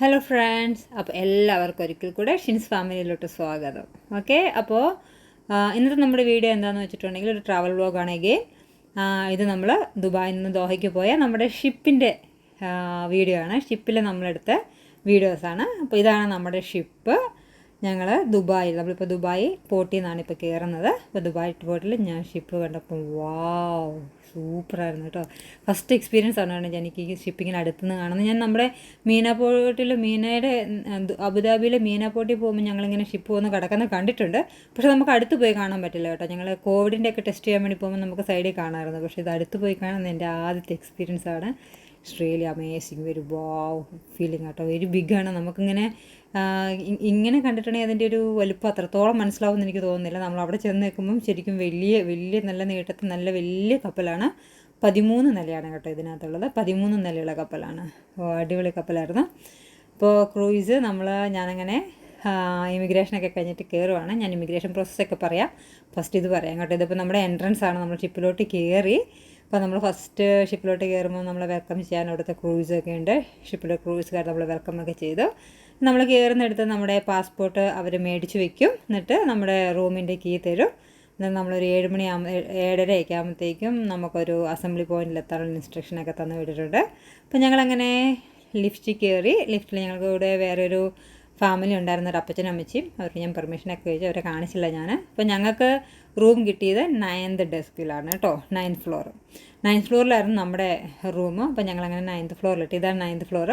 Hello friends, അപ്പോൾ എല്ലാവർക്കും ഒരിക്കൽ കൂടെ ഷിൻസ് ഫാമിലിയിലോട്ട് സ്വാഗതം. ഓക്കെ, അപ്പോൾ ഇന്നത്തെ നമ്മുടെ വീഡിയോ എന്താണെന്ന് വെച്ചിട്ടുണ്ടെങ്കിൽ ഒരു ട്രാവൽ വ്ളോഗാണ്. എഗെയിൻ ഇത് നമ്മൾ ദുബായിൽ നിന്ന് ദോഹയ്ക്ക് പോയ നമ്മുടെ ഷിപ്പിൻ്റെ വീഡിയോ ആണ്. ഷിപ്പിൽ നമ്മളെടുത്ത വീഡിയോസാണ്. അപ്പോൾ ഇതാണ് നമ്മുടെ ഷിപ്പ്. ഞങ്ങൾ ദുബായിൽ, നമ്മളിപ്പോൾ ദുബായ് പോർട്ടിൽ നിന്നാണ് ഇപ്പോൾ കയറുന്നത്. അപ്പോൾ ദുബായ് പോർട്ടിൽ ഞാൻ ഷിപ്പ് കണ്ടപ്പോൾ വാവ്, സൂപ്പറായിരുന്നു കേട്ടോ. ഫസ്റ്റ് എക്സ്പീരിയൻസ് ആണ് എനിക്ക് ഈ ഷിപ്പിങ്ങിന് അടുത്തുനിന്ന് കാണുന്നത്. ഞാൻ നമ്മുടെ മീന പോർട്ടിൽ, മീനയുടെ അബുദാബിയിലെ മീന പോർട്ടിൽ പോകുമ്പോൾ ഞങ്ങളിങ്ങനെ ഷിപ്പ് വന്ന് കിടക്കുന്നത് കണ്ടിട്ടുണ്ട്. പക്ഷേ നമുക്ക് അടുത്ത് പോയി കാണാൻ പറ്റില്ല കേട്ടോ. ഞങ്ങൾ കോവിഡിൻ്റെ ഒക്കെ ടെസ്റ്റ് ചെയ്യാൻ വേണ്ടി പോകുമ്പോൾ നമുക്ക് സൈഡിൽ കാണാമായിരുന്നു. പക്ഷേ ഇത് അടുത്ത് പോയി കാണുന്നത് എൻ്റെ ആദ്യത്തെ എക്സ്പീരിയൻസ് ആണ്. It's really amazing, very wow feeling കേട്ടോ. വെരി ബിഗാണ്. നമുക്കിങ്ങനെ ഇങ്ങനെ കണ്ടിട്ടുണ്ടെങ്കിൽ അതിൻ്റെ ഒരു വലുപ്പം അത്രത്തോളം മനസ്സിലാവുമെന്ന് എനിക്ക് തോന്നുന്നില്ല. നമ്മൾ അവിടെ ചെന്ന് നിൽക്കുമ്പം ശരിക്കും വലിയ നല്ല നീട്ടത്തിൽ നല്ല വലിയ കപ്പലാണ്. 13 നിലയാണ് കേട്ടോ ഇതിനകത്തുള്ളത്. 13 നിലയുള്ള കപ്പലാണ്. അടിപൊളി കപ്പലായിരുന്നു. ഇപ്പോൾ ക്രൂയിസ് ഞാനങ്ങനെ ഇമിഗ്രേഷനൊക്കെ കഴിഞ്ഞിട്ട് കയറുവാണ്. ഞാൻ ഇമിഗ്രേഷൻ പ്രോസസ്സൊക്കെ പറയാം. ഫസ്റ്റ് ഇത് പറയാം കേട്ടോ. ഇതിപ്പോൾ നമ്മുടെ എൻട്രൻസ് ആണ്. നമ്മൾ ഷിപ്പിലോട്ട് കയറി. അപ്പോൾ നമ്മൾ ഫസ്റ്റ് ഷിപ്പിലോട്ട് കയറുമ്പോൾ നമ്മളെ വെൽക്കം ചെയ്യാൻ അവിടുത്തെ ക്രൂയിസൊക്കെ ഉണ്ട്. ഷിപ്പിലെ ക്രൂയിസുകാർ നമ്മൾ വെൽക്കമൊക്കെ ചെയ്തു. നമ്മൾ കയറുന്നിടത്ത് നമ്മുടെ പാസ്പോർട്ട് അവർ മേടിച്ച് വയ്ക്കും. എന്നിട്ട് നമ്മുടെ റൂമിൻ്റെ കീ തരും. എന്നിട്ട് നമ്മളൊരു 7 മണി 7:30 ആകുമ്പോഴത്തേക്കും നമുക്കൊരു അസംബ്ലി പോയിന്റിൽ എത്താനുള്ള ഇൻസ്ട്രക്ഷനൊക്കെ തന്നു വിട്ടിട്ടുണ്ട്. അപ്പോൾ ഞങ്ങളങ്ങനെ ലിഫ്റ്റിൽ കയറി. ലിഫ്റ്റിൽ ഞങ്ങൾക്ക് ഇവിടെ വേറൊരു ഫാമിലി ഉണ്ടായിരുന്ന ഒരു അപ്പച്ചനും അമ്മച്ചിയും. അവർക്ക് ഞാൻ പെർമിഷനൊക്കെ ചോദിച്ചു, അവരെ കാണിച്ചില്ല ഞാൻ. അപ്പോൾ ഞങ്ങൾക്ക് റൂം കിട്ടിയത് 9th ഡെസ്കിലാണ് കേട്ടോ. 9th ഫ്ലോറിലായിരുന്നു നമ്മുടെ റൂം. അപ്പോൾ ഞങ്ങളങ്ങനെ 9th ഫ്ലോറിലിട്ട്. ഇതാണ് 9th ഫ്ലോർ.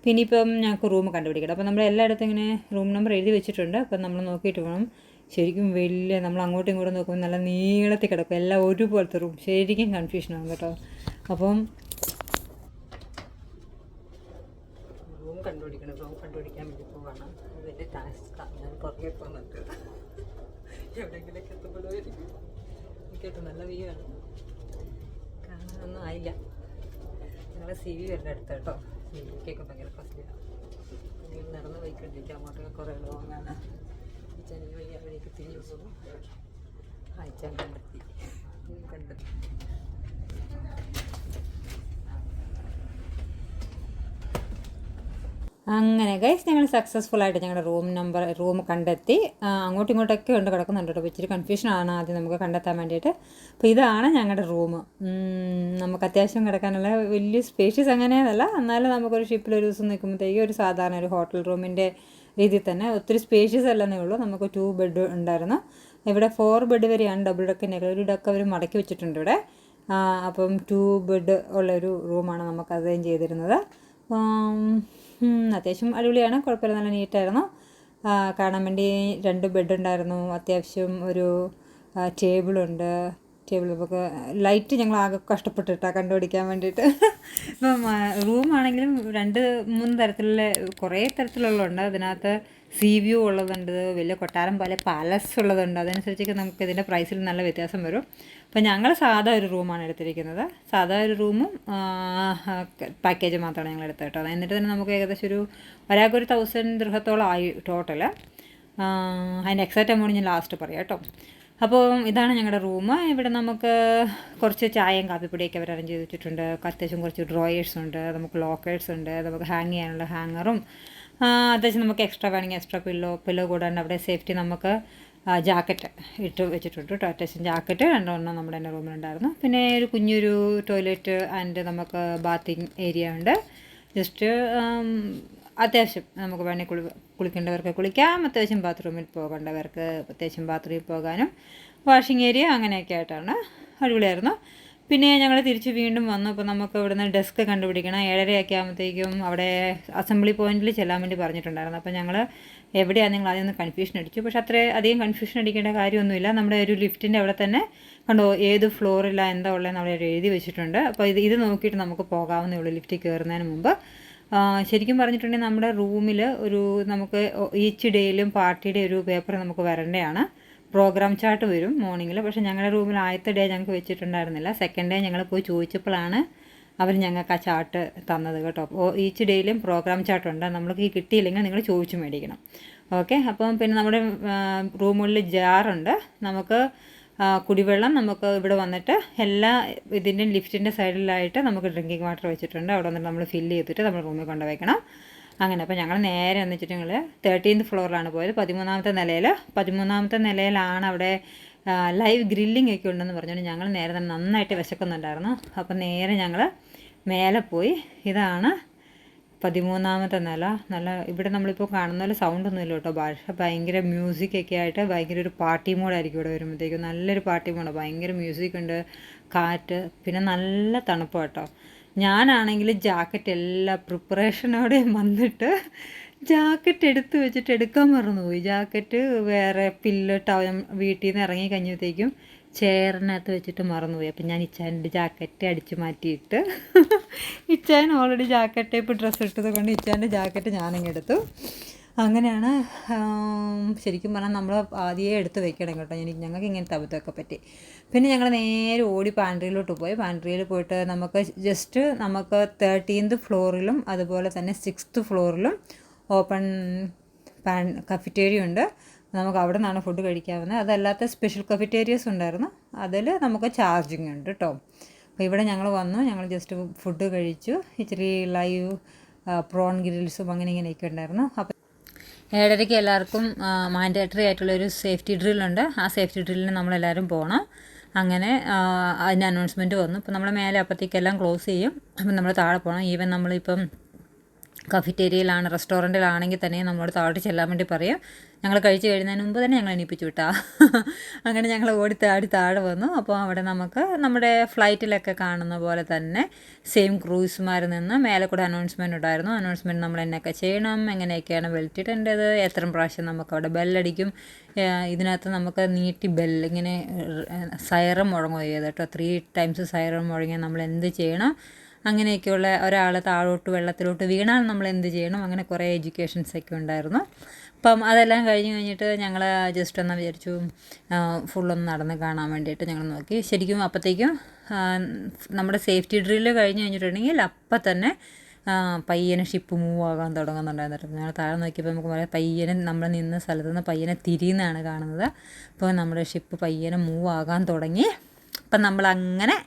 പിന്നെ ഇപ്പം ഞങ്ങൾക്ക് റൂം കണ്ടുപിടിക്കണം. അപ്പോൾ നമ്മൾ എല്ലായിടത്തും ഇങ്ങനെ റൂം നമ്പർ എഴുതി വെച്ചിട്ടുണ്ട്. അപ്പം നമ്മൾ നോക്കിയിട്ട് വേണം. ശരിക്കും നമ്മൾ അങ്ങോട്ടും ഇങ്ങോട്ടും നോക്കുമ്പോൾ നല്ല നീളത്തിൽ കിടക്കും. എല്ലാം ഒരുപോലത്തെ റൂം. ശരിക്കും കൺഫ്യൂഷനാകും കേട്ടോ. അപ്പം റൂം കണ്ടുപിടിക്കാൻ വേണ്ടി പോവാണ്. വലിയ ടാസ്ക്കാണ്. ഞാൻ പുറകെ പോകുന്നുണ്ട്. എവിടെയെങ്കിലൊക്കെ എത്തുമ്പോഴായിരിക്കും. കേട്ടോ, നല്ല വ്യൂ ആണ്. കാണാനൊന്നും ആയില്ല. ഞങ്ങളെ സി വി വരുടെ അടുത്ത് കേട്ടോ. സി വിക്കൊക്കെ ഭയങ്കര ഫസ്റ്റിലാണ്. നടന്ന് പോയിക്കൊണ്ടിരിക്കുക. അങ്ങോട്ടൊക്കെ കുറേ ലോങ്ങാണ്. ചെന്നൈ വഴി അവിടേക്ക് തിരിഞ്ഞു പോകും. അയച്ചാൽ കണ്ടെത്തി. അങ്ങനെ ഗൈസ്, ഞങ്ങൾ സക്സസ്ഫുള്ളായിട്ട് ഞങ്ങളുടെ റൂം കണ്ടെത്തി. അങ്ങോട്ടും ഇങ്ങോട്ടൊക്കെ കൊണ്ട് കിടക്കുന്നുണ്ട് കേട്ടോ. ഇച്ചിരി കൺഫ്യൂഷനാണ് ആദ്യം നമുക്ക് കണ്ടെത്താൻ വേണ്ടിയിട്ട്. അപ്പോൾ ഇതാണ് ഞങ്ങളുടെ റൂം. നമുക്ക് അത്യാവശ്യം കിടക്കാനുള്ള വലിയ സ്പേഷ്യസ് അങ്ങനെയല്ല. എന്നാലും നമുക്കൊരു ഷിപ്പിൽ ഒരു ദിവസം നിൽക്കുമ്പോഴത്തേക്കും ഒരു സാധാരണ ഒരു ഹോട്ടൽ റൂമിൻ്റെ രീതിയിൽ തന്നെ ഒത്തിരി സ്പേഷ്യസ് അല്ലെന്നേ ഉള്ളൂ. നമുക്ക് 2 ബെഡ് ഉണ്ടായിരുന്നു. ഇവിടെ 4 ബെഡ് വരെയാണ് ഡബിൾ ഡക്കിൻ്റെ. ഒരു ഡക്ക് അവർ മടക്കി വെച്ചിട്ടുണ്ട് ഇവിടെ. അപ്പം 2 ബെഡ് ഉള്ളൊരു റൂമാണ് നമുക്ക് അറേഞ്ച് ചെയ്തിരുന്നത്. അത്യാവശ്യം അടിപൊളിയാണ്. കുഴപ്പമില്ല, നല്ല നീറ്റായിരുന്നു. കാണാൻ വേണ്ടി 2 ബെഡ് ഉണ്ടായിരുന്നു. അത്യാവശ്യം ഒരു ടേബിൾ നമുക്ക് ലൈറ്റ് ഞങ്ങൾ ആകെ കഷ്ടപ്പെട്ടിട്ടാണ് കണ്ടുപിടിക്കാൻ വേണ്ടിയിട്ട്. ഇപ്പം റൂമാണെങ്കിലും 2-3 തരത്തിലുള്ള കുറേ തരത്തിലുള്ളതുണ്ട്. അതിനകത്ത് സീ വ്യൂ ഉള്ളതുണ്ട്, വലിയ കൊട്ടാരം പോലെ പാലസ് ഉള്ളതുണ്ട്. അതനുസരിച്ചൊക്കെ നമുക്ക് ഇതിൻ്റെ പ്രൈസിൽ നല്ല വ്യത്യാസം വരും. അപ്പോൾ ഞങ്ങൾ സാധാ ഒരു റൂമാണ് എടുത്തിരിക്കുന്നത്. സാധാ ഒരു റൂമും പാക്കേജ് മാത്രമാണ് ഞങ്ങൾ എടുത്തത് കേട്ടോ. എന്നിട്ട് തന്നെ നമുക്ക് ഏകദേശം ഒരാൾക്ക് 1000 ദിർഹത്തോളം ആയി ടോട്ടൽ. അതിൻ്റെ എക്സാക്റ്റ് എമൗണ്ട് ഞാൻ ലാസ്റ്റ് പറയാം കേട്ടോ. അപ്പോൾ ഇതാണ് ഞങ്ങളുടെ റൂം. ഇവിടെ നമുക്ക് കുറച്ച് ചായയും കാപ്പിപ്പൊടിയൊക്കെ അവർ അറേഞ്ച് ചെയ്ത് വെച്ചിട്ടുണ്ട്. അത്യാവശ്യം കുറച്ച് ഡ്രോയേഴ്സ് ഉണ്ട്, നമുക്ക് ലോക്കേഴ്സ് ഉണ്ട്, നമുക്ക് ഹാങ് ചെയ്യാനുള്ള ഹാങ്ങറും അത്യാവശ്യം നമുക്ക് എക്സ്ട്രാ വേണമെങ്കിൽ എക്സ്ട്രാ പില്ലോ കൂടാണ്ട് അവിടെ സേഫ്റ്റി നമുക്ക് ജാക്കറ്റ് ഇട്ട് വെച്ചിട്ടുണ്ട് കേട്ടോ. അത്യാവശ്യം ജാക്കറ്റ് 2 എണ്ണം നമ്മുടെ തന്നെ റൂമിലുണ്ടായിരുന്നു. പിന്നെ ഒരു കുഞ്ഞൊരു ടോയ്ലറ്റ് ആൻഡ് നമുക്ക് ബാത്തിങ് ഏരിയ ഉണ്ട്. ജസ്റ്റ് അത്യാവശ്യം നമുക്ക് വേണമെങ്കിൽ കുളിക്കേണ്ടവർക്ക് കുളിക്കാം, അത്യാവശ്യം ബാത്റൂമിൽ പോകേണ്ടവർക്ക് അത്യാവശ്യം ബാത്റൂമിൽ പോകാനും വാഷിംഗ് ഏരിയ അങ്ങനെയൊക്കെ ആയിട്ടാണ്. അടിപൊളിയായിരുന്നു. പിന്നെ ഞങ്ങൾ തിരിച്ച് വീണ്ടും വന്നു. അപ്പോൾ നമുക്ക് ഇവിടുന്ന് ഡെസ്ക് കണ്ടുപിടിക്കണം. 7:30 ആകുമ്പോഴത്തേക്കും അവിടെ അസംബ്ലി പോയിന്റിൽ ചെല്ലാൻ വേണ്ടി പറഞ്ഞിട്ടുണ്ടായിരുന്നു. അപ്പോൾ ഞങ്ങൾ എവിടെയാണ് നിങ്ങൾ ആദ്യം ഒന്ന് കൺഫ്യൂഷൻ അടിച്ചു. പക്ഷേ അധികം കൺഫ്യൂഷൻ അടിക്കേണ്ട കാര്യമൊന്നുമില്ല. നമ്മുടെ ഒരു ലിഫ്റ്റിൻ്റെ അവിടെ തന്നെ കണ്ടോ ഏത് ഫ്ലോറിലാണ് എന്താ ഉള്ളതെന്ന് അവിടെ എഴുതി വെച്ചിട്ടുണ്ട്. അപ്പോൾ ഇത് നോക്കിയിട്ട് നമുക്ക് പോകാവുന്നേ ഉള്ളൂ ലിഫ്റ്റിൽ കയറുന്നതിന് മുമ്പ്. ശരിക്കും പറഞ്ഞിട്ടുണ്ടെങ്കിൽ നമ്മുടെ റൂമിൽ നമുക്ക് ഈച്ച് ഡേയിലും പാർട്ടിയുടെ ഒരു പേപ്പർ നമുക്ക് വരേണ്ടതാണ്. പ്രോഗ്രാം ചാർട്ട് വരും മോർണിംഗിൽ. പക്ഷേ ഞങ്ങളുടെ റൂമിൽ ആദ്യത്തെ ഡേ ഞങ്ങൾക്ക് വെച്ചിട്ടുണ്ടായിരുന്നില്ല. സെക്കൻഡ് ഡേ ഞങ്ങൾ പോയി ചോദിച്ചപ്പോഴാണ് അവർ ഞങ്ങൾക്ക് ആ ചാർട്ട് തന്നത് കേട്ടോ. ഈച്ച് ഡേയിലും പ്രോഗ്രാം ചാർട്ടുണ്ട്. നമ്മൾക്ക് ഈ കിട്ടിയില്ലെങ്കിൽ നിങ്ങൾ ചോദിച്ചു മേടിക്കണം. ഓക്കെ, അപ്പം പിന്നെ നമ്മുടെ റൂമുകളിൽ ജാറുണ്ട്. നമുക്ക് കുടിവെള്ളം നമുക്ക് ഇവിടെ വന്നിട്ട് എല്ലാ ഇതിൻ്റെയും ലിഫ്റ്റിൻ്റെ സൈഡിലായിട്ട് നമുക്ക് ഡ്രിങ്കിങ് വാട്ടർ വെച്ചിട്ടുണ്ട്. അവിടെ വന്നിട്ട് നമ്മൾ ഫില്ല് ചെയ്തിട്ട് നമ്മൾ റൂമിൽ കൊണ്ടുവയ്ക്കണം. അങ്ങനെ അപ്പോൾ ഞങ്ങൾ നേരെ എന്ന് വെച്ചിട്ട് ഞങ്ങൾ 13th ഫ്ലോറിലാണ് പോയത്. 13ാമത്തെ നിലയിലാണ് അവിടെ ലൈവ് ഗ്രില്ലിംഗ് ഒക്കെ ഉണ്ടെന്ന് പറഞ്ഞുകൊണ്ട് ഞങ്ങൾ നേരെ തന്നെ നന്നായിട്ട് വിശക്കുന്നുണ്ടായിരുന്നു. അപ്പോൾ നേരെ ഞങ്ങൾ മേലെ പോയി. ഇതാണ് 13ാമത്തെ നില. നല്ല ഇവിടെ നമ്മളിപ്പോൾ കാണുന്ന പോലെ സൗണ്ടൊന്നും ഇല്ല കേട്ടോ. പക്ഷേ ഭയങ്കര മ്യൂസിക്കൊക്കെ ആയിട്ട് ഭയങ്കര ഒരു പാർട്ടി മോഡായിരിക്കും ഇവിടെ വരുമ്പോഴത്തേക്കും. നല്ലൊരു പാർട്ടി മോഡ്, ഭയങ്കര മ്യൂസിക് ഉണ്ട്, കാറ്റ്, പിന്നെ നല്ല തണുപ്പ് കേട്ടോ. ഞാനാണെങ്കിൽ ജാക്കറ്റ് എല്ലാ പ്രിപ്പറേഷനോടെയും വന്നിട്ട് ജാക്കറ്റ് എടുത്ത് വെച്ചിട്ട് എടുക്കാൻ മറന്നുപോയി. ജാക്കറ്റ് വേറെ വീട്ടിൽ നിന്ന് ഇറങ്ങി കഴിഞ്ഞപ്പോഴത്തേക്കും ചെയറിനകത്ത് വെച്ചിട്ട് മറന്നുപോയി. അപ്പം ഞാൻ ഇച്ചാൻ്റെ ജാക്കറ്റ് അടിച്ച് മാറ്റിയിട്ട് Ichan already jacket type dress ഇട്ടത് കൊണ്ട് ഇച്ചാൻ്റെ ജാക്കറ്റ് ഞാനിങ്ങെടുത്തു. അങ്ങനെയാണ് ശരിക്കും പറഞ്ഞാൽ നമ്മൾ ആദ്യമേ എടുത്ത് വെക്കണം കേട്ടോ. ഞങ്ങൾക്ക് ഇങ്ങനത്തെ അബദ്ധമൊക്കെ പറ്റി. പിന്നെ ഞങ്ങൾ നേരെ ഓടി പാൻട്രിയിലോട്ട് പോയി. പാൻട്രിയിൽ പോയിട്ട് നമുക്ക് 13th ഫ്ലോറിലും അതുപോലെ തന്നെ 6th ഫ്ലോറിലും ഓപ്പൺ കഫറ്റേരിയ ഉണ്ട്. നമുക്ക് അവിടെ നിന്നാണ് ഫുഡ് കഴിക്കാവുന്നത്. അതല്ലാത്ത സ്പെഷ്യൽ കഫറ്റേരിയസ് ഉണ്ടായിരുന്നു, അതിൽ നമുക്ക് ചാർജിങ് ഉണ്ട് കേട്ടോ. അപ്പോൾ ഇവിടെ ഞങ്ങൾ വന്നു, ഞങ്ങൾ ജസ്റ്റ് ഫുഡ് കഴിച്ചു. ഇച്ചിരി ലൈവ് പ്രോൺ ഗ്രിൽസും ഇങ്ങനെയൊക്കെ ഉണ്ടായിരുന്നു. അപ്പോൾ 7:30 എല്ലാവർക്കും മാൻഡേറ്ററി ആയിട്ടുള്ളൊരു സേഫ്റ്റി ഡ്രില്ലുണ്ട്. ആ സേഫ്റ്റി ഡ്രില്ലിന് നമ്മളെല്ലാവരും പോകണം. അങ്ങനെ അതിൻ്റെ അനൗൺസ്മെൻറ്റ് വന്നു. ഇപ്പോൾ നമ്മൾ മേലെ അപ്പോഴത്തേക്കെല്ലാം ക്ലോസ് ചെയ്യും. അപ്പം നമ്മൾ താഴെ പോകണം. ഈവൻ നമ്മളിപ്പം കഫറ്റേരിയയിലാണ്, റെസ്റ്റോറൻറ്റിലാണെങ്കിൽ തന്നെ നമ്മളോട് താഴോട്ട് ചെല്ലാൻ വേണ്ടി പറയും. ഞങ്ങൾ കഴിച്ച് കഴിയുന്നതിന് മുമ്പ് തന്നെ ഞങ്ങൾ എണീപ്പിച്ചു വിട്ടാ. അങ്ങനെ ഞങ്ങൾ താഴെ വന്നു. അപ്പോൾ അവിടെ നമുക്ക് നമ്മുടെ ഫ്ലൈറ്റിലൊക്കെ കാണുന്ന പോലെ തന്നെ സെയിം ക്രൂയിസ്മാരിൽ നിന്ന് മേലെ കൂടെ അനൗൺസ്മെൻറ്റ് ഉണ്ടായിരുന്നു. അനൗൺസ്മെൻറ്റ് നമ്മൾ എന്നൊക്കെ ചെയ്യണം, എങ്ങനെയൊക്കെയാണ് ബെൽറ്റ് ഇടേണ്ടത്, എത്ര പ്രാവശ്യം നമുക്ക് അവിടെ ബെല്ലടിക്കും. ഇതിനകത്ത് നമുക്ക് നീട്ടി ഇങ്ങനെ സൈറം മുഴങ്ങുക കേട്ടോ. 3 times സൈറം മുഴങ്ങിയാൽ നമ്മൾ എന്ത് ചെയ്യണം, അങ്ങനെയൊക്കെയുള്ള ഒരാൾ താഴോട്ട് വെള്ളത്തിലോട്ട് വീണാൽ നമ്മൾ എന്ത് ചെയ്യണം, അങ്ങനെ കുറേ എഡ്യൂക്കേഷൻസൊക്കെ ഉണ്ടായിരുന്നു. അപ്പം അതെല്ലാം കഴിഞ്ഞിട്ട് ഞങ്ങൾ ജസ്റ്റ് ഒന്ന് വിചാരിച്ചു ഫുള്ളൊന്ന് നടന്ന് കാണാൻ വേണ്ടിയിട്ട് ഞങ്ങൾ നോക്കി. ശരിക്കും അപ്പോഴത്തേക്കും നമ്മുടെ സേഫ്റ്റി ഡ്രില്ല് കഴിഞ്ഞിട്ടുണ്ടെങ്കിൽ അപ്പം തന്നെ പയ്യനെ ഷിപ്പ് മൂവ് ആകാൻ തുടങ്ങുന്നുണ്ടായിരുന്നു. ഞങ്ങൾ താഴെ നോക്കിയപ്പോൾ നമുക്ക് പറയാം പയ്യനെ നമ്മൾ നിന്ന സ്ഥലത്ത് നിന്ന് പയ്യനെ തിരിയുന്നതാണ് കാണുന്നത്. അപ്പോൾ നമ്മുടെ ഷിപ്പ് പയ്യനെ മൂവ് ആകാൻ തുടങ്ങി. അപ്പം നമ്മളങ്ങനെ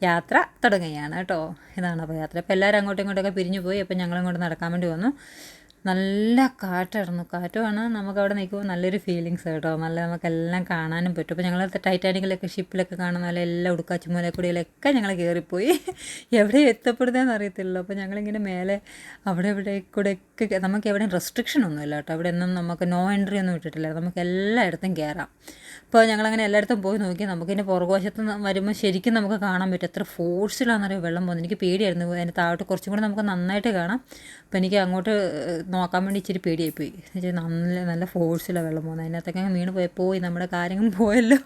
യാത്ര തുടങ്ങുകയാണ് കേട്ടോ. ഇതാണ് അപ്പോൾ യാത്ര. അപ്പോൾ എല്ലാവരും അങ്ങോട്ടും ഇങ്ങോട്ടൊക്കെ പിരിഞ്ഞു പോയി. അപ്പോൾ ഞങ്ങളിങ്ങോട്ട് നടക്കാൻ വേണ്ടി വന്നു. നല്ല കാറ്റായിരുന്നു. കാറ്റുമാണ്. നമുക്കവിടെ നിൽക്കുമ്പോൾ നല്ലൊരു ഫീലിങ്സ് കേട്ടോ. നമുക്കെല്ലാം കാണാനും പറ്റും. അപ്പോൾ ഞങ്ങൾ ടൈറ്റാനിക്കിലൊക്കെ ഷിപ്പിലൊക്കെ കാണുന്ന പോലെ എല്ലാ ഉടുക്കാച്ചുമൂലക്കൂടിയിലൊക്കെ ഞങ്ങൾ കയറിപ്പോയി. എവിടെ എത്തപ്പെടുന്നതെന്ന് അറിയത്തില്ലല്ലോ. അപ്പോൾ ഞങ്ങളിങ്ങനെ മേലെ അവിടെ കൂടെയൊക്കെ നമുക്ക് എവിടെയും റെസ്ട്രിക്ഷൻ ഒന്നുമില്ല കേട്ടോ. അവിടെ ഒന്നും നമുക്ക് നോ എൻട്രി ഒന്നും ഇട്ടിട്ടില്ല. നമുക്ക് എല്ലായിടത്തും കയറാം. അപ്പോൾ ഞങ്ങളങ്ങനെ എല്ലായിടത്തും പോയി നോക്കി. നമുക്കിതിൻ്റെ പുറകുവശത്ത് വരുമ്പോൾ ശരിക്കും നമുക്ക് കാണാൻ പറ്റും എത്ര ഫോഴ്സിലാണെന്നറിയോ വെള്ളം പോകുന്നത്. എനിക്ക് പേടിയായിരുന്നു. അതിൻ്റെ താഴോട്ട് കുറച്ചും കൂടെ നമുക്ക് നന്നായിട്ട് കാണാം. അപ്പോൾ എനിക്ക് അങ്ങോട്ട് നോക്കാൻ വേണ്ടി ഇച്ചിരി പേടിയായിപ്പോയി. നല്ല ഫോഴ്സിലാണ് വെള്ളം പോകുന്നത്. അതിനകത്തൊക്കെ വീണ് പോയി നമ്മുടെ കാര്യങ്ങൾ പോയല്ലോ.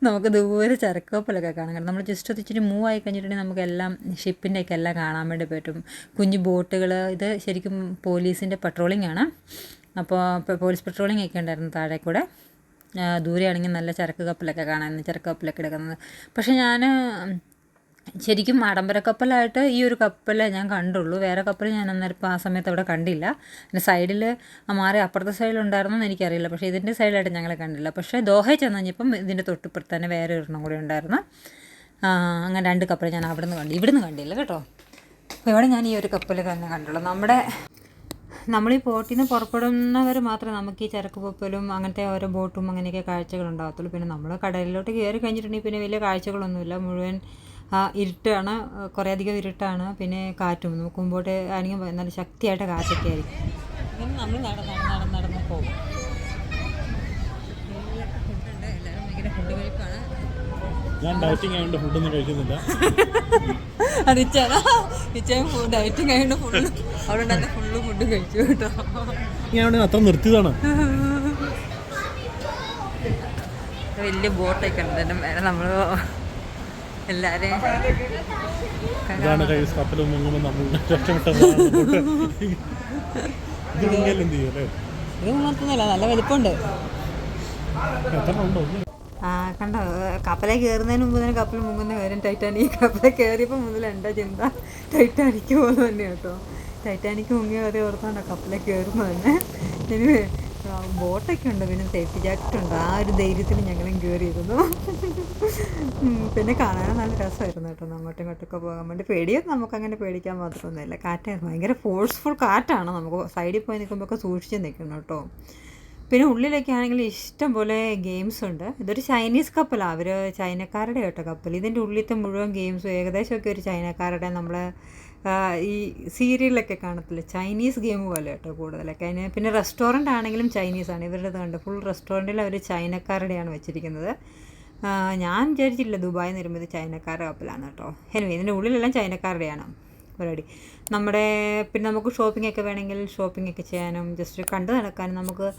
നമുക്ക് ദൂരെ ചരക്കപ്പലൊക്കെ കാണാൻ കഴിയും. നമ്മൾ ജസ്റ്റ് അത് ഇച്ചിരി മൂവ് ആയി കഴിഞ്ഞിട്ടുണ്ടെങ്കിൽ നമുക്കെല്ലാം ഷിപ്പിൻ്റെയൊക്കെ എല്ലാം കാണാൻ വേണ്ടി പറ്റും. കുഞ്ഞു ബോട്ടുകൾ, ഇത് ശരിക്കും പോലീസിൻ്റെ പെട്രോളിംഗ് ആണ്. അപ്പോൾ പോലീസ് പെട്രോളിംഗ് ഒക്കെ ഉണ്ടായിരുന്നു താഴെ കൂടെ. ദൂരെയാണെങ്കിൽ നല്ല ചരക്ക് കപ്പലൊക്കെ കാണാൻ, ചരക്ക് കപ്പലൊക്കെ എടുക്കുന്നത്. പക്ഷേ ഞാൻ ശരിക്കും ആഡംബര കപ്പലായിട്ട് ഈ ഒരു കപ്പലേ ഞാൻ കണ്ടുള്ളൂ. വേറെ കപ്പൽ ഞാൻ അന്നേരം ഇപ്പോൾ ആ സമയത്ത് അവിടെ കണ്ടില്ല. പിന്നെ സൈഡിൽ മാറി അപ്പുറത്തെ സൈഡിലുണ്ടായിരുന്നെന്ന് എനിക്കറിയില്ല. പക്ഷേ ഇതിൻ്റെ സൈഡിലായിട്ട് ഞങ്ങൾ കണ്ടില്ല. പക്ഷേ ദോഹയിൽ ചെന്ന് കഴിഞ്ഞപ്പം ഇതിൻ്റെ തൊട്ടിപ്പുറത്ത് തന്നെ വേറെ ഒരെണ്ണം കൂടി ഉണ്ടായിരുന്നു. അങ്ങനെ 2 കപ്പൽ ഞാൻ അവിടെ നിന്ന് ഇവിടുന്ന് കണ്ടില്ല കേട്ടോ. അപ്പോൾ ഇവിടെ ഞാൻ ഈ ഒരു കപ്പൽ തന്നെ കണ്ടുള്ളൂ. നമ്മളീ പോർട്ടിൽ നിന്ന് പുറപ്പെടുന്നവർ മാത്രമേ നമുക്ക് ഈ ചരക്ക് കപ്പലും അങ്ങനത്തെ ഓരോ ബോട്ടും അങ്ങനെയൊക്കെ കാഴ്ചകളുണ്ടാകത്തുള്ളൂ. പിന്നെ നമ്മൾ കടലിലോട്ട് കയറി കഴിഞ്ഞിട്ടുണ്ടെങ്കിൽ പിന്നെ വലിയ കാഴ്ചകളൊന്നുമില്ല. മുഴുവൻ ഇരുട്ടാണ്, കുറേ അധികം ഇരുട്ടാണ്. പിന്നെ കാറ്റും നമുക്ക് മുമ്പോട്ട് ആണെങ്കിൽ നല്ല ശക്തിയായിട്ട് കാറ്റൊക്കെ ആയിരിക്കും. അങ്ങനെ നമ്മൾ നടന്ന് പോകും. ഫുഡുണ്ട്, എല്ലാവരും ഭയങ്കര ഫുഡ് കഴിപ്പാണ്. ഞാൻ ഡയറ്റിംഗ് ആയതുകൊണ്ട് ഫുഡൊന്നും കഴിക്കുന്നില്ല. അത് ഇച്ചാൻ ഡയറ്റിംഗ് ആയതുകൊണ്ട് ഫുള്ള് അവിടെ തന്നെ ഫുള്ള് ഫുഡ് കഴിച്ചു കേട്ടോ. ഞാൻ അത്ര നിർത്തിയതാണ്. വലിയ ബോട്ടൊക്കെ ഉണ്ട് എൻ്റെ മേലെ. നമ്മൾ എല്ലാവരെയും ഇത് മുങ്ങത്തൊന്നുമില്ല, നല്ല വലിപ്പമുണ്ട്. കണ്ടോ, കപ്പലിൽ കയറുന്നതിന് മുമ്പ് തന്നെ കപ്പൽ മുങ്ങുന്ന കാര്യം ടൈറ്റാനിക്. കപ്പലിൽ കയറിയപ്പോൾ മുതൽ എൻ്റെ ചിന്ത ടൈറ്റാനിക്ക് പോലെ തന്നെ കേട്ടോ. ടൈറ്റാനിക്ക് മുങ്ങിയ കയറി ഓർത്താണ്ടോ കപ്പലിൽ കയറുന്നത് തന്നെ. ഇനി ബോട്ടൊക്കെ ഉണ്ട്, പിന്നെ സേഫ്റ്റി ജാക്കറ്റ് ഉണ്ട്. ആ ഒരു ധൈര്യത്തിൽ ഞങ്ങളും കയറിയിരുന്നു. പിന്നെ കാണാനും നല്ല രസമായിരുന്നു കേട്ടോ. അങ്ങോട്ടും ഇങ്ങോട്ടൊക്കെ പോകാൻ വേണ്ടി പേടിയൊന്നും നമുക്കങ്ങനെ പേടിക്കാൻ മാത്രമൊന്നുമില്ല. കാറ്റ് ഭയങ്കര ഫോഴ്സ്ഫുൾ കാറ്റാണ്. നമുക്ക് സൈഡിൽ പോയി നിൽക്കുമ്പോഴൊക്കെ സൂക്ഷിച്ച് നിൽക്കണം കേട്ടോ. പിന്നെ ഉള്ളിലൊക്കെ ആണെങ്കിൽ ഇഷ്ടം പോലെ ഗെയിംസ് ഉണ്ട്. ഇതൊരു ചൈനീസ് കപ്പലാണ്, അവർ ചൈനക്കാരുടെ കേട്ടോ കപ്പൽ. ഇതിൻ്റെ ഉള്ളിലത്തെ മുഴുവൻ ഗെയിംസും ഏകദേശമൊക്കെ ഒരു ചൈനക്കാരുടെ നമ്മൾ ഈ സീരിയലൊക്കെ കാണത്തില്ല, ചൈനീസ് ഗെയിം പോലെ കേട്ടോ കൂടുതലൊക്കെ. അതിന് പിന്നെ റെസ്റ്റോറൻ്റ് ആണെങ്കിലും ചൈനീസാണ്. ഇവരുടെ കണ്ട് ഫുൾ റെസ്റ്റോറൻറ്റിൽ അവർ ചൈനക്കാരുടെയാണ് വെച്ചിരിക്കുന്നത്. ഞാൻ വിചാരിച്ചില്ല ദുബായിൽ നിന്ന് വരുമ്പോൾ ഇത് ചൈനക്കാരുടെ കപ്പലാണ് കേട്ടോ. എനിവേ ഇതിൻ്റെ ഉള്ളിലെല്ലാം ചൈനക്കാരുടെയാണ് പരിപാടി. പിന്നെ നമുക്ക് ഷോപ്പിംഗ് ഒക്കെ വേണമെങ്കിൽ ഷോപ്പിംഗ് ഒക്കെ ചെയ്യാനും ജസ്റ്റ് കണ്ടു നടക്കാനും നമുക്ക്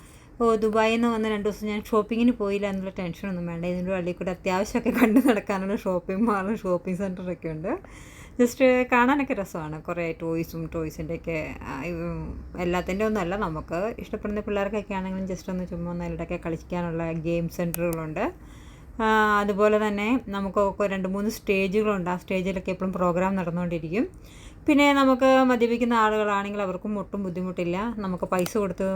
ദുബായിൽ നിന്ന് വന്ന് 2 ദിവസം ഞാൻ ഷോപ്പിങ്ങിന് പോയില്ല എന്നുള്ള ടെൻഷനൊന്നും വേണ്ട. ഇതിൻ്റെ വള്ളിയിൽ കൂടെ അത്യാവശ്യമൊക്കെ കണ്ടു നടക്കാനുള്ള ഷോപ്പിംഗ് മാളും ഷോപ്പിംഗ് സെൻറ്ററൊക്കെ ഉണ്ട്. ജസ്റ്റ് കാണാനൊക്കെ രസമാണ്. കുറേ ടോയ്സിൻ്റെയൊക്കെ എല്ലാത്തിൻ്റെ ഒന്നുമല്ല, നമുക്ക് ഇഷ്ടപ്പെടുന്ന പിള്ളേർക്കൊക്കെ ആണെങ്കിലും ജസ്റ്റ് ഒന്ന് ചുമ്മാ ഒന്നിടയ്ക്ക് കളിക്കാനുള്ള ഗെയിം സെൻറ്ററുകളുണ്ട്. അതുപോലെ തന്നെ നമുക്ക് 2-3 സ്റ്റേജുകളുണ്ട്. ആ സ്റ്റേജിലൊക്കെ എപ്പോഴും പ്രോഗ്രാം നടന്നുകൊണ്ടിരിക്കും. പിന്നെ നമുക്ക് മദ്യപിക്കുന്ന ആളുകളാണെങ്കിൽ അവർക്കും ഒട്ടും ബുദ്ധിമുട്ടില്ല. നമുക്ക് പൈസ കൊടുത്ത്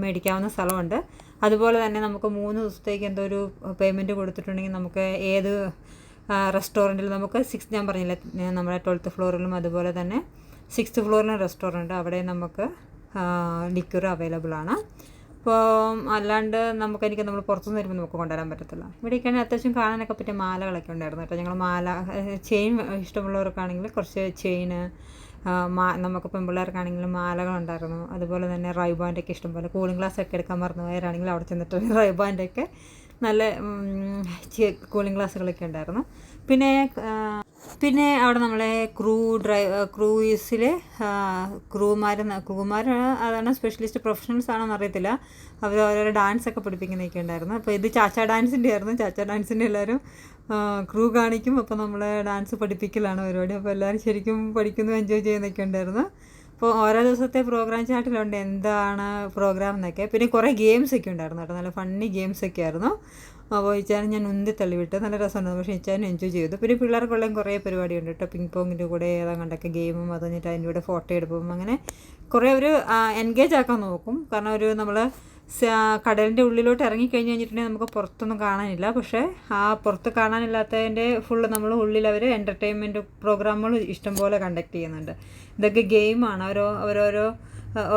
മേടിക്കാവുന്ന സ്ഥലമുണ്ട്. അതുപോലെ തന്നെ നമുക്ക് 3 ദിവസത്തേക്ക് എന്തോ ഒരു പേയ്മെൻറ്റ് കൊടുത്തിട്ടുണ്ടെങ്കിൽ നമുക്ക് ഏത് റെസ്റ്റോറൻറ്റിൽ നമുക്ക് ഞാൻ പറഞ്ഞില്ലേ നമ്മുടെ 12th ഫ്ലോറിലും അതുപോലെ തന്നെ 6th ഫ്ലോറിലും റെസ്റ്റോറൻറ്റ്, അവിടെ നമുക്ക് ലിക്വർ അവൈലബിൾ ആണ്. അപ്പോൾ അല്ലാണ്ട് എനിക്ക് നമ്മൾ പുറത്തുനിന്ന് വരുമ്പോൾ നമുക്ക് കൊണ്ടുവരാൻ പറ്റത്തില്ല. ഇവിടെയൊക്കെയാണെങ്കിൽ അത്യാവശ്യം കാണാനൊക്കെ പറ്റിയ മാലകളൊക്കെ ഉണ്ടായിരുന്നു കേട്ടോ. ഞങ്ങൾ ചെയിൻ ഇഷ്ടമുള്ളവർക്കാണെങ്കിൽ കുറച്ച് ചെയിന്, നമുക്ക് പെൺപിള്ളേർക്കാണെങ്കിലും മാലകളുണ്ടായിരുന്നു. അതുപോലെ തന്നെ റൈബാൻഡൊക്കെ ഇഷ്ടംപോലെ. കൂളിംഗ് ഗ്ലാസ് ഒക്കെ എടുക്കാൻ മറന്നുപോയവരാണെങ്കിൽ അവിടെ ചെന്നിട്ട് റൈബാൻഡൊക്കെ നല്ല കൂളിംഗ് ഗ്ലാസ്സുകളൊക്കെ ഉണ്ടായിരുന്നു. പിന്നെ അവിടെ നമ്മളെ ക്രൂയിസിൽ ക്രൂമാർ അതാണ് സ്പെഷ്യലിസ്റ്റ് പ്രൊഫഷണൽസ് ആണെന്ന് അറിയത്തില്ല. അവർ ഓരോരോ ഡാൻസൊക്കെ പഠിപ്പിക്കുന്നതൊക്കെ ഉണ്ടായിരുന്നു. അപ്പോൾ ഇത് ചാച്ച ഡാൻസിൻ്റെ ആയിരുന്നു. ചാച്ച ഡാൻസിൻ്റെ എല്ലാവരും ക്രൂ കാണിക്കും. അപ്പോൾ നമ്മൾ ഡാൻസ് പഠിപ്പിക്കലാണ് പരിപാടി. അപ്പോൾ എല്ലാവരും ശരിക്കും പഠിക്കുന്നു, എൻജോയ് ചെയ്യുന്നൊക്കെ ഉണ്ടായിരുന്നു. അപ്പോൾ ഓരോ ദിവസത്തെ പ്രോഗ്രാം ചാർട്ടിലുണ്ട് എന്താണ് പ്രോഗ്രാം എന്നൊക്കെ. പിന്നെ കുറേ ഗെയിംസൊക്കെ ഉണ്ടായിരുന്നു കേട്ടോ. നല്ല ഫണ്ണി ഗെയിംസൊക്കെ ആയിരുന്നു. അപ്പോൾ ഇച്ചാനും ഞാൻ ഉന്തി തള്ളിവിട്ട് നല്ല രസമുണ്ടായിരുന്നു. പക്ഷേ ഇച്ചാനും എൻജോയ് ചെയ്തു. പിന്നെ പിള്ളേർക്കുള്ള കുറേ പരിപാടിയുണ്ട് കേട്ടോ. പിങ് പോങ്ങിൻ്റെ കൂടെ ഏതാണ്ടൊക്കെ ഗെയിമും അത് കഴിഞ്ഞിട്ട് അതിൻ്റെ കൂടെ ഫോട്ടോ എടുപ്പും അങ്ങനെ കുറേ ഒരു എൻഗേജ് ആക്കാൻ നോക്കും. കാരണം നമ്മൾ കടലിൻ്റെ ഉള്ളിലോട്ട് ഇറങ്ങിക്കഴിഞ്ഞ് കഴിഞ്ഞിട്ടുണ്ടെങ്കിൽ നമുക്ക് പുറത്തൊന്നും കാണാനില്ല. പക്ഷേ ആ പുറത്ത് കാണാനില്ലാത്തതിൻ്റെ ഫുള്ള് നമ്മൾ ഉള്ളിൽ അവർ എൻ്റർടൈൻമെൻറ്റ് പ്രോഗ്രാമുകൾ ഇഷ്ടംപോലെ കണ്ടക്ട് ചെയ്യുന്നുണ്ട്. ഇതൊക്കെ ഗെയിമാണ്.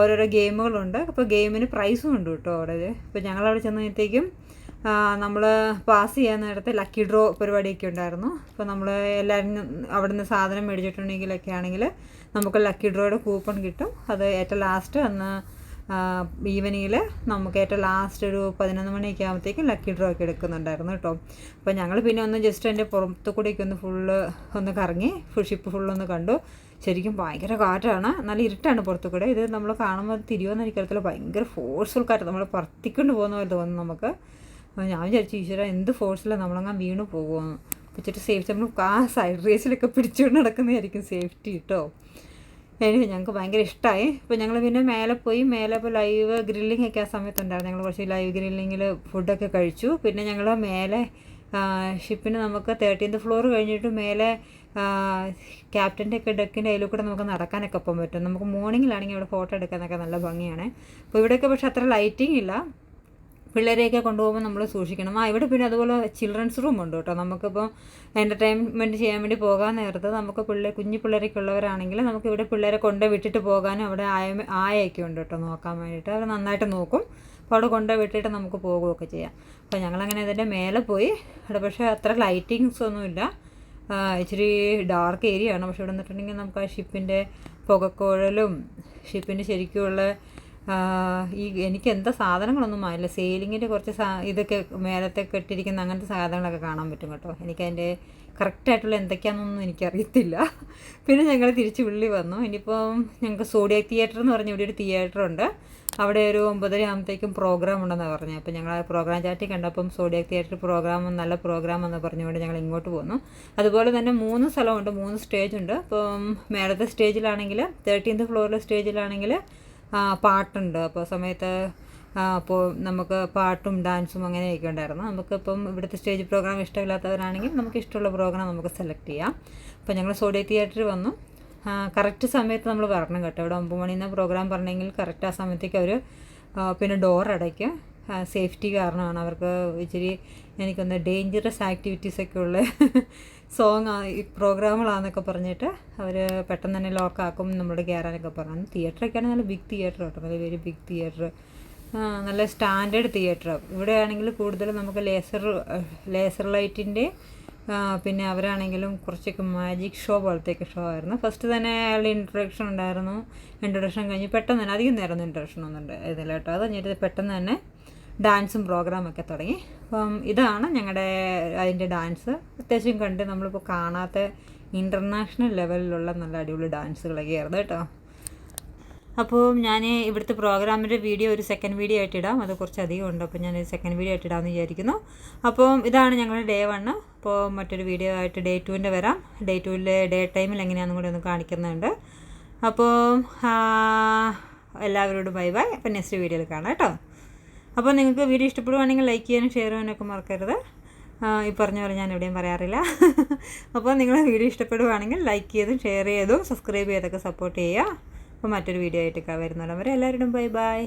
ഓരോരോ ഗെയിമുകളുണ്ട്. അപ്പോൾ ഗെയിമിന് പ്രൈസും ഉണ്ട് കേട്ടോ അവിടെ. ഇപ്പോൾ ഞങ്ങളവിടെ ചെന്നപ്പോഴത്തേക്കും നമ്മൾ പാസ് ചെയ്യാൻ നേരത്തെ ലക്കി ഡ്രോ പരിപാടിയൊക്കെ ഉണ്ടായിരുന്നു. അപ്പോൾ നമ്മൾ എല്ലാവരും അവിടെ നിന്ന് സാധനം മേടിച്ചിട്ടുണ്ടെങ്കിലൊക്കെ ആണെങ്കിൽ നമുക്ക് ലക്കി ഡ്രോയുടെ കൂപ്പൺ കിട്ടും. അത് ഏറ്റവും ലാസ്റ്റ് അന്ന് ഈവനിങ്ങിൽ നമുക്ക് ഏറ്റവും ലാസ്റ്റ് ഒരു 11 മണിയൊക്കെ ആകുമ്പോഴത്തേക്കും ലക്കി ഡ്രോ ഒക്കെ എടുക്കുന്നുണ്ടായിരുന്നു കേട്ടോ. അപ്പോൾ ഞങ്ങൾ പിന്നെ ഒന്ന് ജസ്റ്റ് എൻ്റെ പുറത്തു കൂടെയൊക്കെ ഒന്ന് കറങ്ങി ഷിപ്പ് ഫുള്ളൊന്ന് കണ്ടു. ശരിക്കും ഭയങ്കര കാറ്റാണ്, നല്ല ഇരുട്ടാണ് പുറത്തു കൂടെ. ഇത് നമ്മൾ കാണുമ്പോൾ തിരിയുമെന്ന് എനിക്കറിയത്തില്ല, ഭയങ്കര ഫോഴ്സ്ഫുൾ കാറ്റ്, നമ്മൾ പറത്തിക്കൊണ്ട് പോകുന്ന പോലെ തോന്നുന്നു നമുക്ക്. ഞാൻ വിചാരിച്ചു ഈശ്വര എന്ത് ഫോഴ്സിലാണ് നമ്മളങ്ങനെ വീണ് പോകുമെന്ന് വെച്ചിട്ട് സേഫ്റ്റി നമ്മൾ സൈഡ് റേസിലൊക്കെ പിടിച്ചുകൊണ്ട് നടക്കുന്നതായിരിക്കും സേഫ്റ്റി കേട്ടോ. ഞങ്ങൾക്ക് ഭയങ്കര ഇഷ്ടമായി. ഇപ്പോൾ ഞങ്ങൾ പിന്നെ മേലെ ഇപ്പോൾ ലൈവ് ഗ്രില്ലിംഗ് ഒക്കെ ആ സമയത്തുണ്ടായിരുന്നു. ഞങ്ങൾ കുറച്ച് ലൈവ് ഗ്രില്ലിങ്ങിൽ ഫുഡൊക്കെ കഴിച്ചു. പിന്നെ ഞങ്ങൾ മേലെ ഷിപ്പിന് നമുക്ക് 13th ഫ്ലോർ കഴിഞ്ഞിട്ട് മേലെ ക്യാപ്റ്റൻ്റെ ഒക്കെ ഡെക്കിൻ്റെ അതിൽ കൂടെ നമുക്ക് നടക്കാനൊക്കെ പോകാൻ പറ്റും. നമുക്ക് മോർണിംഗിലാണെങ്കിൽ ഇവിടെ ഫോട്ടോ എടുക്കാനൊക്കെ നല്ല ഭംഗിയാണ്. അപ്പോൾ ഇവിടെയൊക്കെ പക്ഷേ അത്ര ലൈറ്റിംഗ് ഇല്ല. പിള്ളേരെയൊക്കെ കൊണ്ടുപോകുമ്പോൾ നമ്മൾ സൂക്ഷിക്കണം. ഇവിടെ പിന്നെ അതുപോലെ ചിൽഡ്രൻസ് റൂം ഉണ്ട് കേട്ടോ. നമുക്കിപ്പം എൻ്റർടൈൻമെൻറ്റ് ചെയ്യാൻ വേണ്ടി പോകാൻ നേരത്ത് നമുക്ക് കുഞ്ഞു പിള്ളേരൊക്കെ ഉള്ളവരാണെങ്കിൽ നമുക്ക് ഇവിടെ പിള്ളേരെ വിട്ടിട്ട് പോകാനും അവിടെ ആയൊക്കെ ഉണ്ട് കേട്ടോ നോക്കാൻ വേണ്ടിയിട്ട്. അവർ നന്നായിട്ട് നോക്കും. അപ്പോൾ അവിടെ വിട്ടിട്ട് നമുക്ക് പോകുകയൊക്കെ ചെയ്യാം. അപ്പോൾ ഞങ്ങളങ്ങനെ ഇതിൻ്റെ മേലെ പോയി. അവിടെ പക്ഷേ അത്ര ലൈറ്റിങ്സ് ഒന്നുമില്ല, ഇച്ചിരി ഡാർക്ക് ഏരിയ ആണ്. പക്ഷെ ഇവിടെ നിന്നിട്ടുണ്ടെങ്കിൽ നമുക്ക് ആ ഷിപ്പിൻ്റെ പുകക്കുഴലും ഷിപ്പിൻ്റെ ശരിക്കുമുള്ള എനിക്ക് എന്താ സാധനങ്ങളൊന്നും ആയില്ല. സെയിലിങ്ങിൻ്റെ കുറച്ച് ഇതൊക്കെ മേലത്തെ കെട്ടിരിക്കുന്ന അങ്ങനത്തെ സാധനങ്ങളൊക്കെ കാണാൻ പറ്റും കേട്ടോ. എനിക്കതിൻ്റെ കറക്റ്റായിട്ടുള്ള എന്തൊക്കെയാണെന്നൊന്നും എനിക്കറിയത്തില്ല. പിന്നെ ഞങ്ങൾ തിരിച്ച് ഉള്ളിൽ വന്നു. ഇനിയിപ്പം ഞങ്ങൾക്ക് സോഡിയാക് തിയേറ്റർ എന്ന് പറഞ്ഞ ഇവിടെ ഒരു തിയേറ്ററുണ്ട്. അവിടെ ഒരു 9:30 ആകുമ്പോഴത്തേക്കും പ്രോഗ്രാം ഉണ്ടെന്നാണ് പറഞ്ഞത്. അപ്പോൾ ഞങ്ങൾ ആ പ്രോഗ്രാം ചാറ്റിൽ കണ്ടപ്പം സോഡിയാക് തിയേറ്റർ നല്ല പ്രോഗ്രാം എന്ന് പറഞ്ഞുകൊണ്ട് ഞങ്ങൾ ഇങ്ങോട്ട് പോന്നു. അതുപോലെ തന്നെ 3 സ്ഥലമുണ്ട്, 3 സ്റ്റേജുണ്ട്. അപ്പം മേലത്തെ സ്റ്റേജിലാണെങ്കിൽ 13th ഫ്ലോറിലെ സ്റ്റേജിലാണെങ്കിൽ പാട്ടുണ്ട്. അപ്പോൾ സമയത്ത് അപ്പോൾ നമുക്ക് പാട്ടും ഡാൻസും അങ്ങനെയൊക്കെ ഉണ്ടായിരുന്നു. നമുക്കിപ്പം ഇവിടുത്തെ സ്റ്റേജ് പ്രോഗ്രാം ഇഷ്ടമില്ലാത്തവരാണെങ്കിൽ നമുക്ക് ഇഷ്ടമുള്ള പ്രോഗ്രാം നമുക്ക് സെലക്ട് ചെയ്യാം. അപ്പോൾ ഞങ്ങൾ സോഡിയാക് തിയേറ്ററിൽ വന്നു. കറക്റ്റ് സമയത്ത് നമ്മൾ വരണം കേട്ടോ. ഇവിടെ 9 മണിന്ന് പ്രോഗ്രാം പറഞ്ഞെങ്കിൽ കറക്റ്റ് ആ സമയത്തേക്ക് അവർ പിന്നെ ഡോർ അടയ്ക്കും. സേഫ്റ്റി കാരണമാണ്. അവർക്ക് ഇച്ചിരി എനിക്കൊന്ന് ഡേഞ്ചറസ് ആക്ടിവിറ്റീസൊക്കെ ഉള്ള സോങ് ഈ പ്രോഗ്രാമുകളാണെന്നൊക്കെ പറഞ്ഞിട്ട് അവർ പെട്ടെന്ന് തന്നെ ലോക്കാക്കും നമ്മളോട് കയറാനൊക്കെ പറഞ്ഞു. തിയേറ്ററൊക്കെയാണ് നല്ല ബിഗ് തിയേറ്റർ കേട്ടോ, നല്ല വെരി ബിഗ് തിയേറ്റർ, നല്ല സ്റ്റാൻഡേർഡ് തിയേറ്റർ. ഇവിടെ ആണെങ്കിൽ കൂടുതലും നമുക്ക് ലേസർ ലൈറ്റിൻ്റെ പിന്നെ അവരാണെങ്കിലും കുറച്ചൊക്കെ മാജിക് ഷോ പോലത്തെയൊക്കെ ഷോ ആയിരുന്നു. ഫസ്റ്റ് തന്നെ അയാളുടെ ഇൻട്രൊഡക്ഷൻ ഉണ്ടായിരുന്നു. ഇൻട്രൊഡക്ഷൻ കഴിഞ്ഞ് പെട്ടെന്ന് തന്നെ അധികം നേരം ഇൻട്രൊഡക്ഷൻ ഒന്നും ഇതില്ല കേട്ടോ. അത് കഴിഞ്ഞിട്ട് പെട്ടെന്ന് തന്നെ ഡാൻസും പ്രോഗ്രാമൊക്കെ തുടങ്ങി. അപ്പം ഇതാണ് ഞങ്ങളുടെ അതിൻ്റെ ഡാൻസ്. അത്യാവശ്യം കണ്ട് നമ്മളിപ്പോൾ കാണാത്ത ഇൻ്റർനാഷണൽ ലെവലിലുള്ള നല്ല അടിപൊളി ഡാൻസുകളൊക്കെ ആയിരുന്നു കേട്ടോ. അപ്പോൾ ഞാൻ ഇവിടുത്തെ പ്രോഗ്രാമിൻ്റെ വീഡിയോ ഒരു സെക്കൻഡ് വീഡിയോ ആയിട്ട് ഇടാം. അത് കുറച്ചധികം ഉണ്ട്, അപ്പോൾ ഞാനൊരു സെക്കൻഡ് വീഡിയോ ആയിട്ട് ഇടാമെന്ന് വിചാരിക്കുന്നു. അപ്പോൾ ഇതാണ് ഞങ്ങളുടെ ഡേ 1. അപ്പോൾ മറ്റൊരു വീഡിയോ ആയിട്ട് ഡേ 2 വരാം. ഡേ 2 ഡേ ടൈമിൽ എങ്ങനെയാണെന്നും കൂടി ഒന്ന് കാണിക്കുന്നുണ്ട്. അപ്പോൾ എല്ലാവരോടും ബൈ ബൈ. അപ്പോൾ നെക്സ്റ്റ് വീഡിയോയിൽ കാണാം കേട്ടോ. അപ്പോൾ നിങ്ങൾക്ക് വീഡിയോ ഇഷ്ടപ്പെടുവാണെങ്കിൽ ലൈക്ക് ചെയ്യാനും ഷെയർ ചെയ്യാനൊക്കെ മറക്കരുത്. ഈ പറഞ്ഞ പോലെ ഞാൻ എവിടെയും പറയാറില്ല. അപ്പോൾ നിങ്ങൾ വീഡിയോ ഇഷ്ടപ്പെടുവാണെങ്കിൽ ലൈക്ക് ചെയ്തും ഷെയർ ചെയ്തും സബ്സ്ക്രൈബ് ചെയ്തൊക്കെ സപ്പോർട്ട് ചെയ്യുക. അപ്പോൾ മറ്റൊരു വീഡിയോ ആയിട്ടൊക്കെ വരുന്നിടം വരെ എല്ലാവരോടും ബൈ ബൈ.